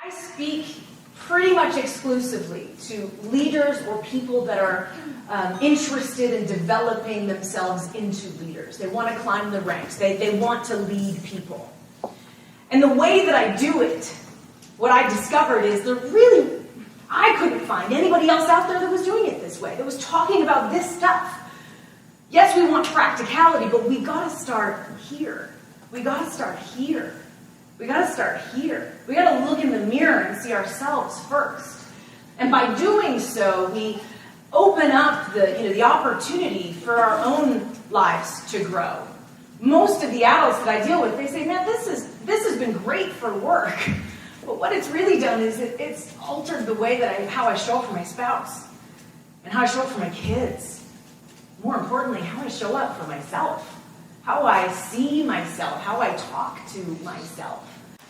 I speak pretty much exclusively to leaders or people that are interested in developing themselves into leaders. They want to climb the ranks. They want to lead people. And the way that I do it, what I discovered is I couldn't find anybody else out there that was doing it this way, that was talking about this stuff. Yes, we want practicality, but we got to start here. We got to start here. We got to start here. We got to look in the mirror and see ourselves first. And by doing so, we open up the opportunity for our own lives to grow. Most of the adults that I deal with, they say, man, this has been great for work. But what it's really done is it's altered the way that how I show up for my spouse and how I show up for my kids. More importantly, how I show up for myself, how I see myself, how I talk to myself.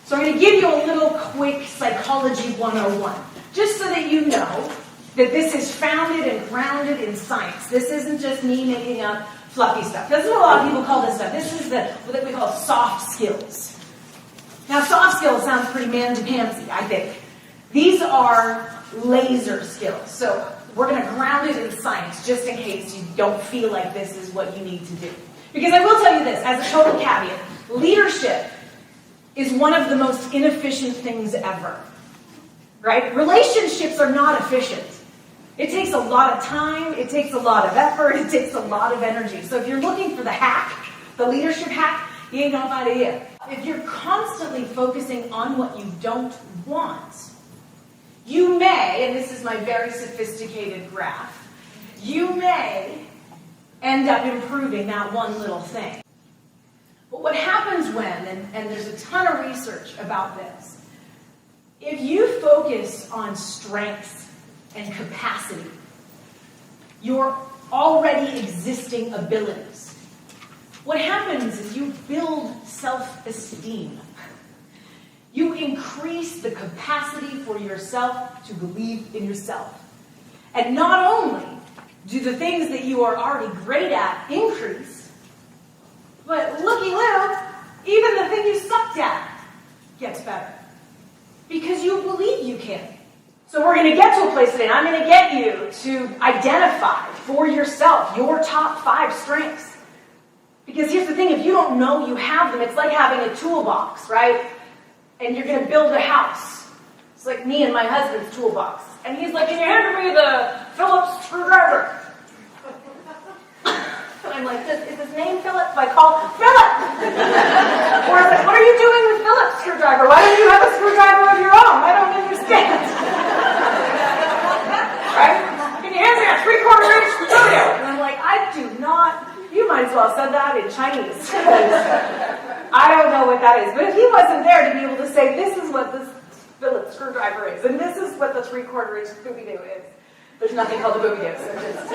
So I'm going to give you a little quick Psychology 101, just so that you know that this is founded and grounded in science. This isn't just me making up fluffy stuff. That's what a lot of people call this stuff. This is what we call soft skills. Now, soft skills sounds pretty mangy-pansy, I think. These are laser skills. So we're going to ground it in science, just in case you don't feel like this is what you need to do. Because I will tell you this, as a total caveat, leadership is one of the most inefficient things ever. Right? Relationships are not efficient. It takes a lot of time, it takes a lot of effort, it takes a lot of energy. So if you're looking for the hack, the leadership hack, you ain't gonna find it yet. If you're constantly focusing on what you don't want, you may, and this is my very sophisticated graph, you may end up improving that one little thing. But what happens when, and there's a ton of research about this, if you focus on strengths and capacity, your already existing abilities, what happens is you build self-esteem. You increase the capacity for yourself to believe in yourself. And not only do the things that you are already great at increase, but looky-loo, even the thing you sucked at gets better. Because you believe you can. So we're going to get to a place today, and I'm going to get you to identify for yourself your top 5 strengths. Because here's the thing, if you don't know you have them, it's like having a toolbox, right? And you're going to build a house. It's like me and my husband's toolbox. And he's like, can you hand me the Phillips screwdriver? And I'm like, is his name Philip? So I call Philip! Or I was like, what are you doing with Philip's screwdriver? Why don't you have a screwdriver of your own? I don't understand. Right? Can you hand me a 3/4 inch screwdriver? And I'm like, I do not. You might as well have said that in Chinese. I don't know what that is. But if he wasn't there to be able to say, this is what this Phillips screwdriver is, and this is what the 3/4 inch Scooby-Doo is. There's nothing called a Scooby-Doo, so just...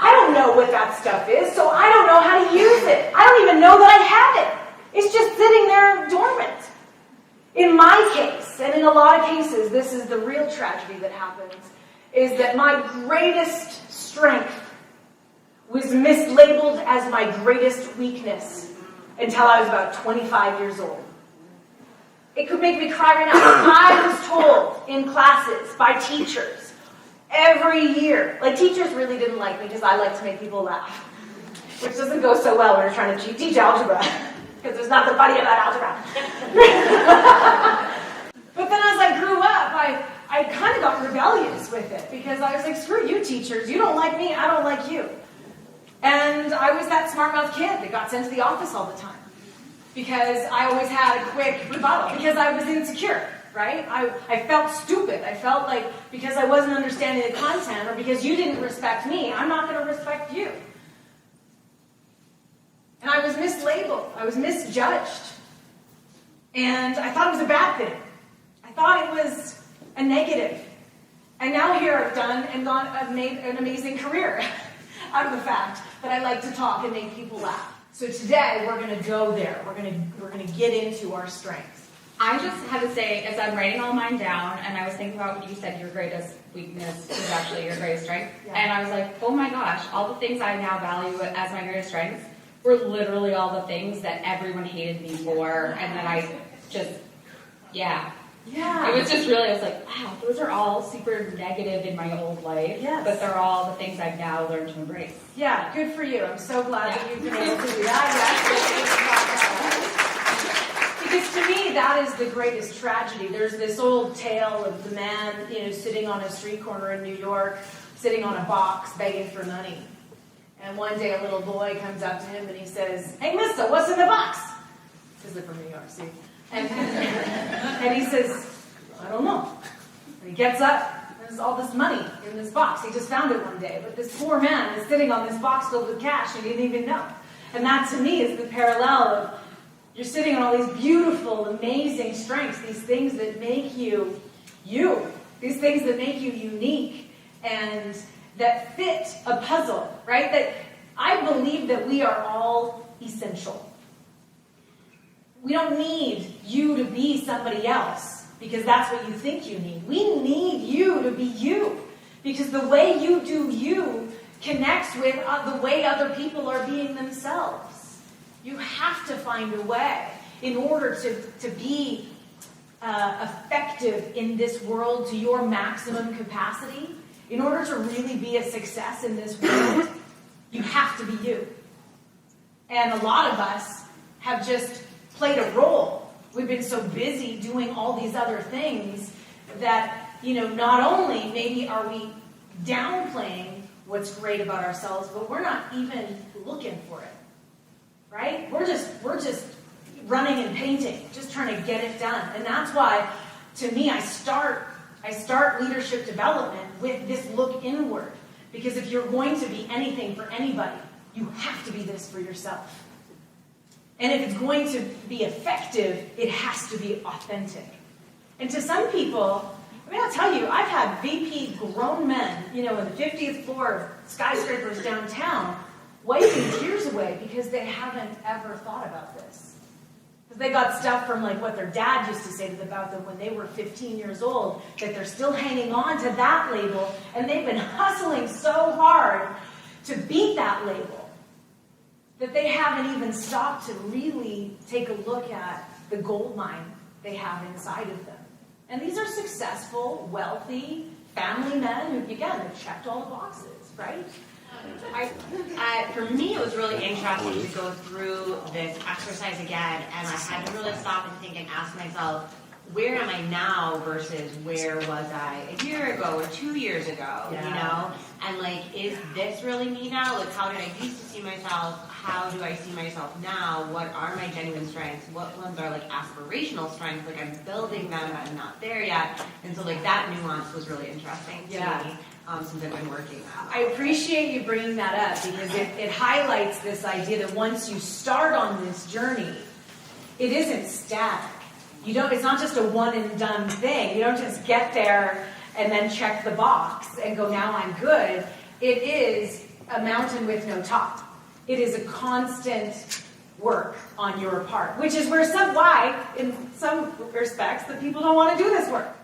I don't know what that stuff is, so I don't know how to use it. I don't even know that I have it. It's just sitting there dormant. In my case, and in a lot of cases, this is the real tragedy that happens, is that my greatest strength was mislabeled as my greatest weakness until I was about 25 years old. It could make me cry right now. I was told in classes by teachers every year, like teachers really didn't like me because I like to make people laugh, which doesn't go so well when you're trying to teach algebra, because there's nothing funny about algebra. But then as I grew up, I kind of got rebellious with it, because I was like, screw you teachers, you don't like me, I don't like you. And I was that smart-mouthed kid that got sent to the office all the time, because I always had a quick rebuttal, because I was insecure, right? I felt stupid. I felt like because I wasn't understanding the content, or because you didn't respect me, I'm not going to respect you. And I was mislabeled. I was misjudged. And I thought it was a bad thing. I thought it was a negative. And now here I've made an amazing career out of the fact that I like to talk and make people laugh. So today we're going to go there. We're going to get into our strengths. I just had to say, as I'm writing all mine down, and I was thinking about what you said your greatest weakness was actually your greatest strength, and I was like, oh my gosh, all the things I now value as my greatest strengths were literally all the things that everyone hated me for, and that I just Yeah. Yeah. It was just really, I was like, wow, those are all super negative in my old life. Yes. But they're all the things I've now learned to embrace. Yeah, good for you. I'm so glad that you've been able to do that. Yes. Because to me, that is the greatest tragedy. There's this old tale of the man, sitting on a street corner in New York, sitting on a box begging for money. And one day a little boy comes up to him and he says, "Hey, mister, what's in the box?" Because they're from New York, see? And he says, "I don't know." And he gets up. There's all this money in this box. He just found it one day. But this poor man is sitting on this box filled with cash and he didn't even know. And that to me is the parallel of you're sitting on all these beautiful, amazing strengths, these things that make you you, these things that make you unique and that fit a puzzle, right? That I believe that we are all essential. We don't need you to be somebody else because that's what you think you need. We need you to be you because the way you do you connects with the way other people are being themselves. You have to find a way in order to be effective in this world to your maximum capacity. In order to really be a success in this world, you have to be you. And a lot of us have just played a role. We've been so busy doing all these other things that, not only maybe are we downplaying what's great about ourselves, but we're not even looking for it, right? We're just running and painting, just trying to get it done. And that's why, to me, I start leadership development with this look inward. Because if you're going to be anything for anybody, you have to be this for yourself. And if it's going to be effective, it has to be authentic. And to some people, I'll tell you, I've had VP grown men, in the 50th floor of skyscrapers downtown, wiping tears away because they haven't ever thought about this. Because they got stuff from what their dad used to say about them when they were 15 years old, that they're still hanging on to that label, and they've been hustling so hard to beat that label that they haven't even stopped to really take a look at the gold mine they have inside of them. And these are successful, wealthy, family men who, again, have checked all the boxes, right? For me, it was really interesting to go through this exercise again, and I had to really stop and think and ask myself, where am I now versus where was I a year ago or 2 years ago, And is this really me now? How did I used to see myself? How do I see myself now? What are my genuine strengths? What ones are aspirational strengths? I'm building them, I'm not there yet. And so that nuance was really interesting to me. Since I've been working on that. I appreciate you bringing that up because it highlights this idea that once you start on this journey, it isn't static. It's not just a one and done thing. You don't just get there and then check the box and go, now I'm good. It is a mountain with no top. It is a constant work on your part, which is why, in some respects, the people don't want to do this work.